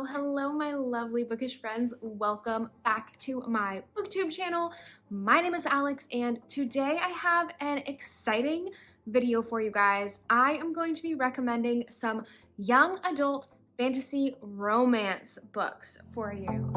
Hello, my lovely bookish friends. Welcome back to my booktube channel. My name is Alex, and today I have an exciting video for you guys. I am going to be recommending some young adult fantasy romance books for you.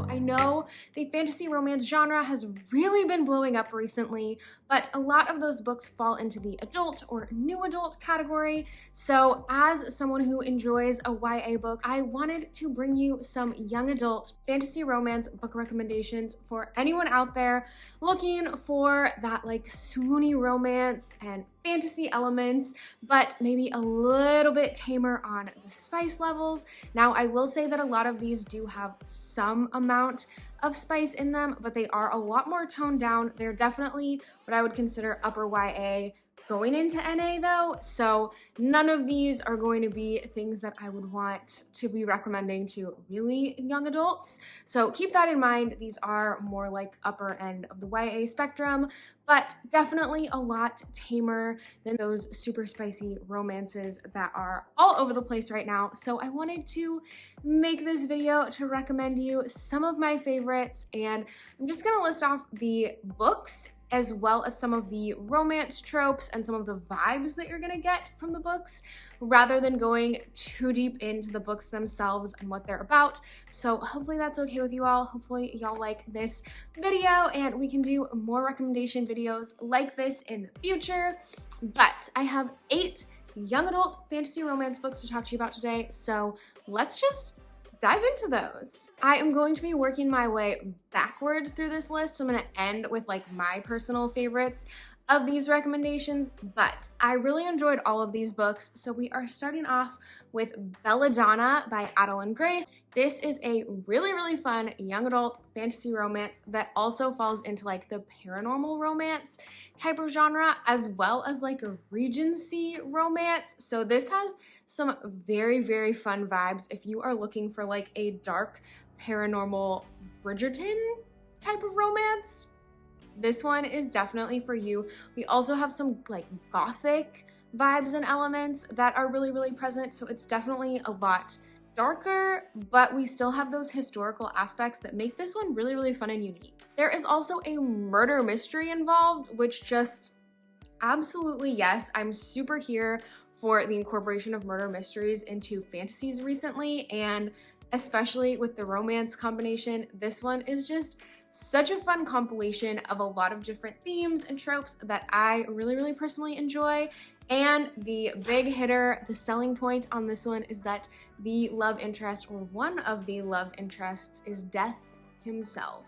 I know the fantasy romance genre has really been blowing up recently, but a lot of those books fall into the adult or new adult category. So as someone who enjoys a YA book, I wanted to bring you some young adult fantasy romance book recommendations for anyone out there looking for that like swoony romance and fantasy elements, but maybe a little bit tamer on the spice levels. Now, I will say that a lot of these do have some amount of spice in them, but they are a lot more toned down. They're definitely what I would consider upper YA going into NA though, so none of these are going to be things that I would want to be recommending to really young adults. So keep that in mind. These are more like upper end of the YA spectrum, but definitely a lot tamer than those super spicy romances that are all over the place right now. So I wanted to make this video to recommend you some of my favorites, and I'm just gonna list off the books as well as some of the romance tropes and some of the vibes that you're gonna get from the books, rather than going too deep into the books themselves and what they're about. So hopefully that's okay with you all. Hopefully y'all like this video and we can do more recommendation videos like this in the future. But I have 8 young adult fantasy romance books to talk to you about today, so let's just dive into those. I am going to be working my way backwards through this list. So I'm gonna end with like my personal favorites of these recommendations, but I really enjoyed all of these books. So we are starting off with Belladonna by Adeline Grace. This is a really fun young adult fantasy romance that also falls into like the paranormal romance type of genre, as well as like a Regency romance. So this has some very fun vibes if you are looking for like a dark paranormal Bridgerton type of romance. This one is definitely for you. We also have some like gothic vibes and elements that are really present, so it's definitely a lot darker, but we still have those historical aspects that make this one really fun and unique. There is also a murder mystery involved, which just absolutely yes, I'm super here for the incorporation of murder mysteries into fantasies recently, and especially with the romance combination. This one is just such a fun compilation of a lot of different themes and tropes that I really personally enjoy. And the big hitter, the selling point on this one is that the love interest, or one of the love interests, is Death himself.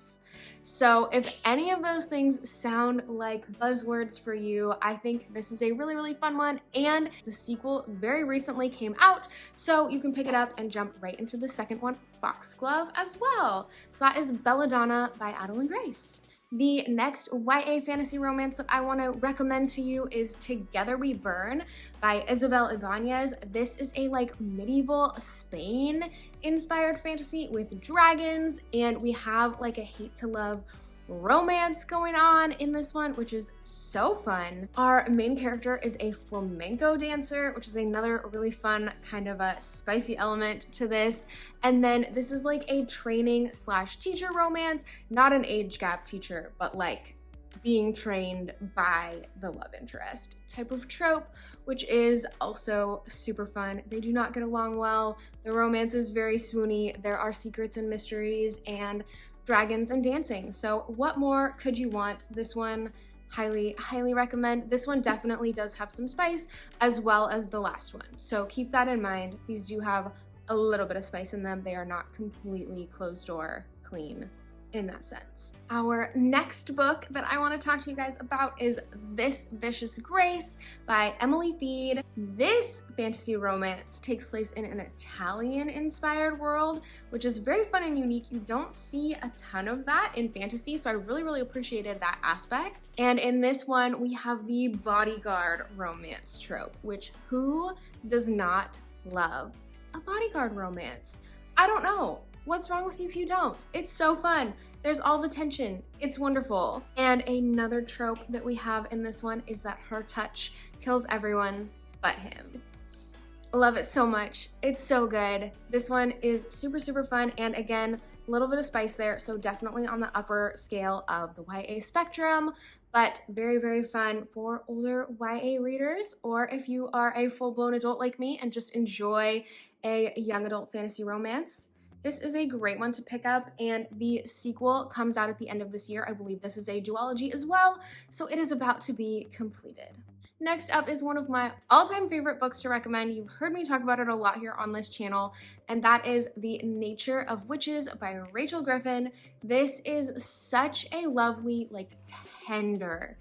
So if any of those things sound like buzzwords for you, I think this is a really fun one, and the sequel very recently came out, so you can pick it up and jump right into the second one, Foxglove, as well. So that is Belladonna by Adeline Grace. The next YA fantasy romance that I want to recommend to you is Together We Burn by Isabel Ibanez. This is a like medieval Spain inspired fantasy with dragons, and we have like a hate to love romance going on in this one, which is so fun. Our main character is a flamenco dancer, which is another really fun kind of a spicy element to this. And then this is like a training / teacher romance, not an age gap teacher, but like being trained by the love interest type of trope, which is also super fun. They do not get along well. The romance is very swoony. There are secrets and mysteries and dragons and dancing. So what more could you want? This one, highly recommend. This one definitely does have some spice, as well as the last one. So keep that in mind. These do have a little bit of spice in them. They are not completely closed door clean in that sense. Our next book that I want to talk to you guys about is This Vicious Grace by Emily Thiede. This fantasy romance takes place in an Italian-inspired world, which is very fun and unique. You don't see a ton of that in fantasy, so I really appreciated that aspect. And in this one, we have the bodyguard romance trope, which who does not love a bodyguard romance? I don't know. What's wrong with you if you don't? It's so fun. There's all the tension. It's wonderful. And another trope that we have in this one is that her touch kills everyone but him. I love it so much. It's so good. This one is super, super fun. And again, a little bit of spice there. So definitely on the upper scale of the YA spectrum, but very, very fun for older YA readers, or if you are a full-blown adult like me and just enjoy a young adult fantasy romance. This is a great one to pick up, and the sequel comes out at the end of this year. I believe this is a duology as well, so it is about to be completed. Next up is one of my all-time favorite books to recommend. You've heard me talk about it a lot here on this channel, and that is The Nature of Witches by Rachel Griffin. This is such a lovely, like, tender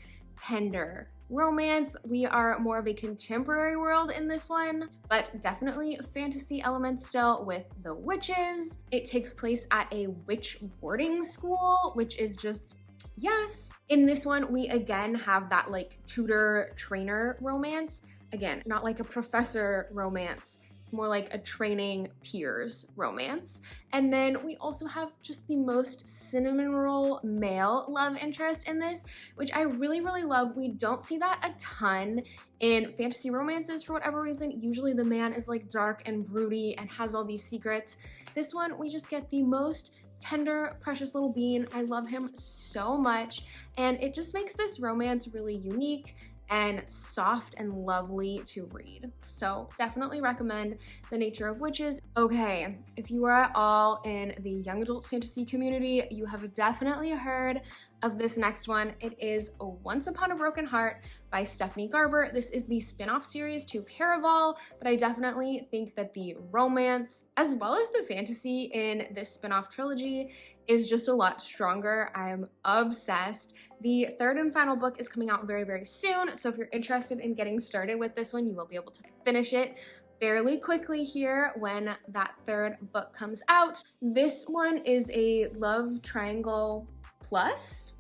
romance. We are more of a contemporary world in this one, but definitely fantasy elements still with the witches. It takes place at a witch boarding school, which is just, yes. In this one, we again have that like tutor trainer romance. Again, not like a professor romance, more like a training peers romance. And then we also have just the most cinnamon roll male love interest in this, which I really, really love. We don't see that a ton in fantasy romances for whatever reason. Usually the man is like dark and broody and has all these secrets. This one, we just get the most tender, precious little bean. I love him so much, and it just makes this romance really unique and soft and lovely to read. So definitely recommend The Nature of Witches. Okay, if you are at all in the young adult fantasy community, you have definitely heard of this next one. It is Once Upon a Broken Heart by Stephanie Garber. This is the spin-off series to Caraval, but I definitely think that the romance as well as the fantasy in this spin-off trilogy is just a lot stronger. I'm obsessed. The third and final book is coming out very, very soon, so if you're interested in getting started with this one, you will be able to finish it fairly quickly here when that third book comes out. This one is a love triangle plus.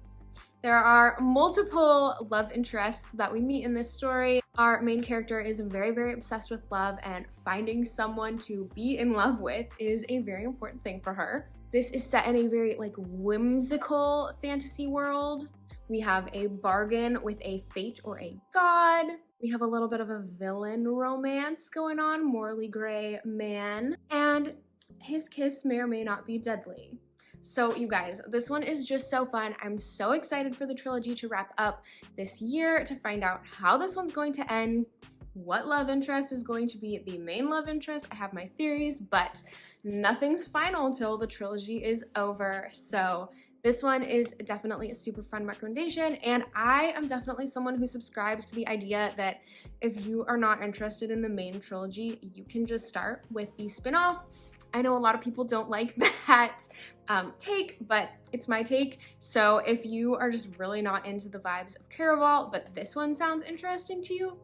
There are multiple love interests that we meet in this story. Our main character is very, very obsessed with love, and finding someone to be in love with is a very important thing for her. This is set in a very like whimsical fantasy world. We have a bargain with a fate or a god. We have a little bit of a villain romance going on, morally gray man, and his kiss may or may not be deadly. So you guys, this one is just so fun. I'm so excited for the trilogy to wrap up this year to find out how this one's going to end, what love interest is going to be the main love interest. I have my theories, but nothing's final until the trilogy is over. So this one is definitely a super fun recommendation, and I am definitely someone who subscribes to the idea that if you are not interested in the main trilogy, you can just start with the spin-off. I know a lot of people don't like that take, but it's my take. So if you are just really not into the vibes of Caraval, but this one sounds interesting to you,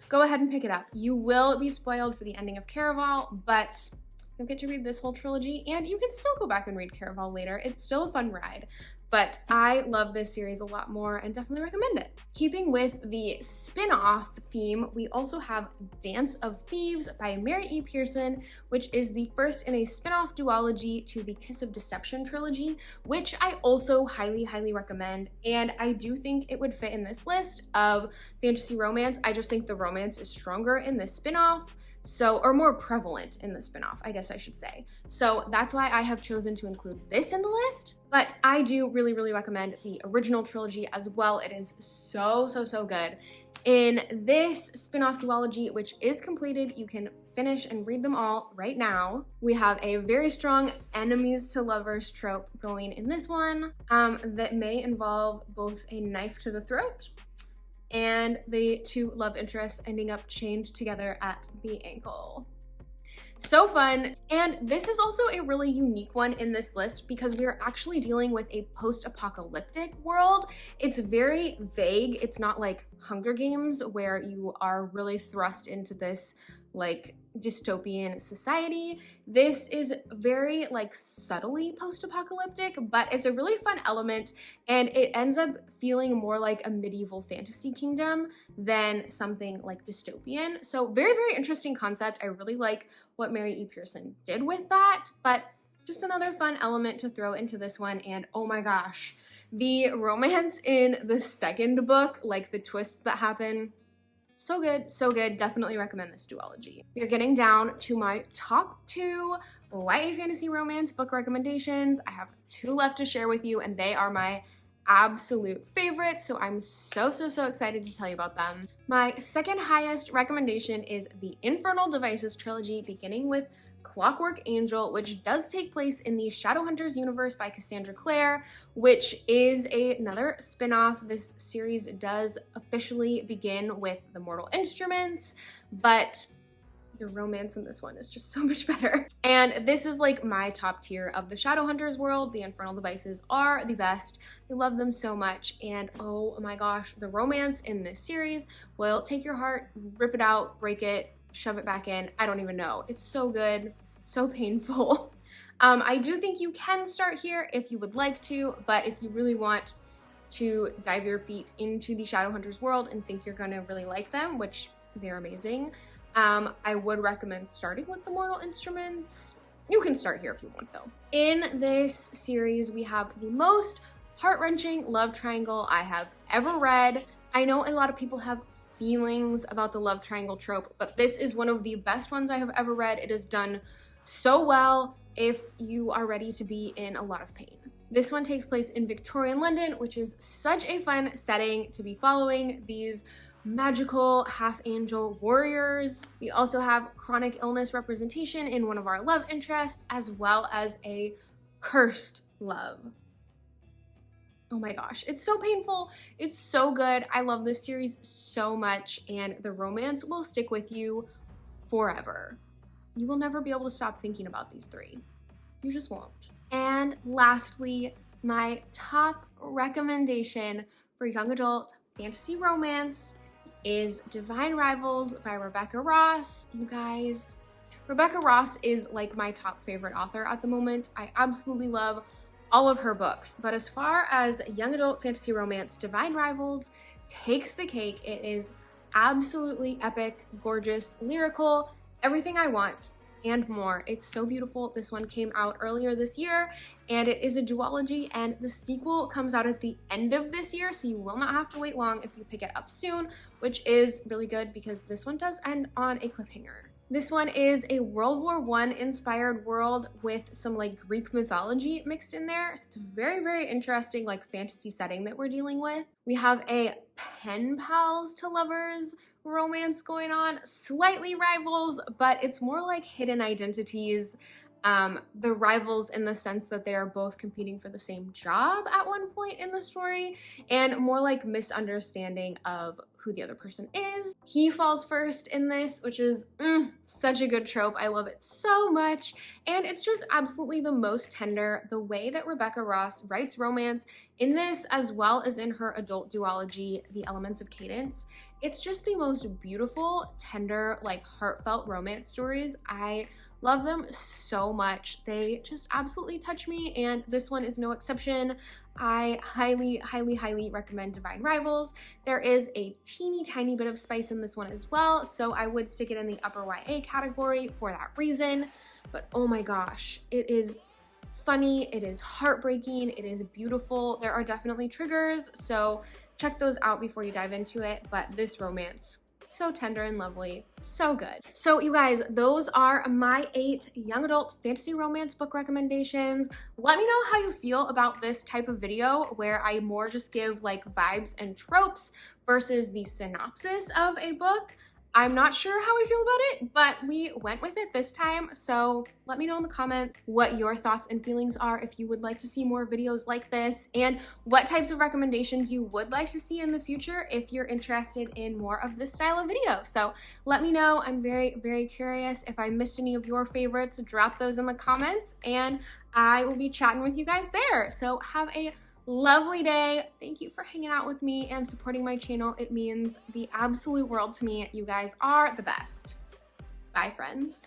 go ahead and pick it up. You will be spoiled for the ending of Caraval, but you'll get to read this whole trilogy, and you can still go back and read Caraval later. It's still a fun ride, but I love this series a lot more and definitely recommend it. Keeping with the spin-off theme, we also have Dance of Thieves by Mary E. Pearson, which is the first in a spin-off duology to the Kiss of Deception trilogy, which I also highly, highly recommend. And I do think it would fit in this list of fantasy romance. I just think the romance is stronger in this spin-off. So, or more prevalent in the spin-off, I guess I should say. So that's why I have chosen to include this in the list, but I do really, really recommend the original trilogy as well. It is so, so, so good. In this spin-off duology, which is completed, you can finish and read them all right now. We have a very strong enemies to lovers trope going in this one that may involve both a knife to the throat and the two love interests ending up chained together at the ankle. So fun. And this is also a really unique one in this list because we are actually dealing with a post-apocalyptic world. It's very vague. It's not like Hunger Games where you are really thrust into this like dystopian society. This is very like subtly post-apocalyptic, but it's a really fun element, and it ends up feeling more like a medieval fantasy kingdom than something like dystopian. So very, very interesting concept. I really like what Mary E. Pearson did with that, but just another fun element to throw into this one. And oh my gosh, the romance in the second book, like the twists that happen, So good, so good. Definitely recommend this duology. We're getting down to my top 2 YA fantasy romance book recommendations. I have 2 left to share with you, and they are my absolute favorites, so I'm so excited to tell you about them. My second highest recommendation is the Infernal Devices trilogy, beginning with Clockwork Angel, which does take place in the Shadowhunters universe by Cassandra Clare, which is another spin-off. This series does officially begin with the Mortal Instruments, but the romance in this one is just so much better. And this is like my top tier of the Shadowhunters world. The Infernal Devices are the best. I love them so much, and oh my gosh, the romance in this series will take your heart, rip it out, break it, shove it back in. I don't even know. It's so good, so painful. I do think you can start here if you would like to, but if you really want to dive your feet into the Shadowhunters world and think you're gonna really like them, which they're amazing, I would recommend starting with the Mortal Instruments. You can start here if you want though. In this series, we have the most heart-wrenching love triangle I have ever read. I know a lot of people have feelings about the love triangle trope, but this is one of the best ones I have ever read. It is done so well if you are ready to be in a lot of pain. This one takes place in Victorian London, which is such a fun setting to be following these magical half-angel warriors. We also have chronic illness representation in one of our love interests, as well as a cursed love. Oh my gosh, it's so painful. It's so good. I love this series so much, and the romance will stick with you forever. You will never be able to stop thinking about these 3. You just won't. And lastly, my top recommendation for young adult fantasy romance is Divine Rivals by Rebecca Ross. You guys, Rebecca Ross is like my top favorite author at the moment. I absolutely love all of her books, but as far as young adult fantasy romance, Divine Rivals takes the cake. It is absolutely epic, gorgeous, lyrical, everything I want and more. It's so beautiful. This one came out earlier this year, and it is a duology, and the sequel comes out at the end of this year, so you will not have to wait long if you pick it up soon, which is really good because this one does end on a cliffhanger. This one is a World War I inspired world with some like Greek mythology mixed in there. It's a very interesting like fantasy setting that we're dealing with. We have a pen pals to lovers romance going on, slightly rivals, but it's more like hidden identities. The rivals in the sense that they are both competing for the same job at one point in the story, and more like misunderstanding of who the other person is. He falls first in this, which is such a good trope. I love it so much, and it's just absolutely the most tender. The way that Rebecca Ross writes romance in this, as well as in her adult duology, The Elements of Cadence, it's just the most beautiful, tender, like heartfelt romance stories. I love them so much. They just absolutely touch me, and this one is no exception. I highly recommend Divine Rivals. There is a teeny tiny bit of spice in this one as well, so I would stick it in the upper YA category for that reason. But oh my gosh, it is funny, it is heartbreaking, it is beautiful. There are definitely triggers, so check those out before you dive into it, but this romance, so tender and lovely, so good. So you guys, those are my 8 young adult fantasy romance book recommendations. Let me know how you feel about this type of video where I more just give like vibes and tropes versus the synopsis of a book. I'm not sure how I feel about it, but we went with it this time. So let me know in the comments what your thoughts and feelings are, if you would like to see more videos like this, and what types of recommendations you would like to see in the future if you're interested in more of this style of video. So let me know. I'm very curious. If I missed any of your favorites, drop those in the comments, and I will be chatting with you guys there. So have a lovely day. Thank you for hanging out with me and supporting my channel. It means the absolute world to me. You guys are the best. Bye, friends.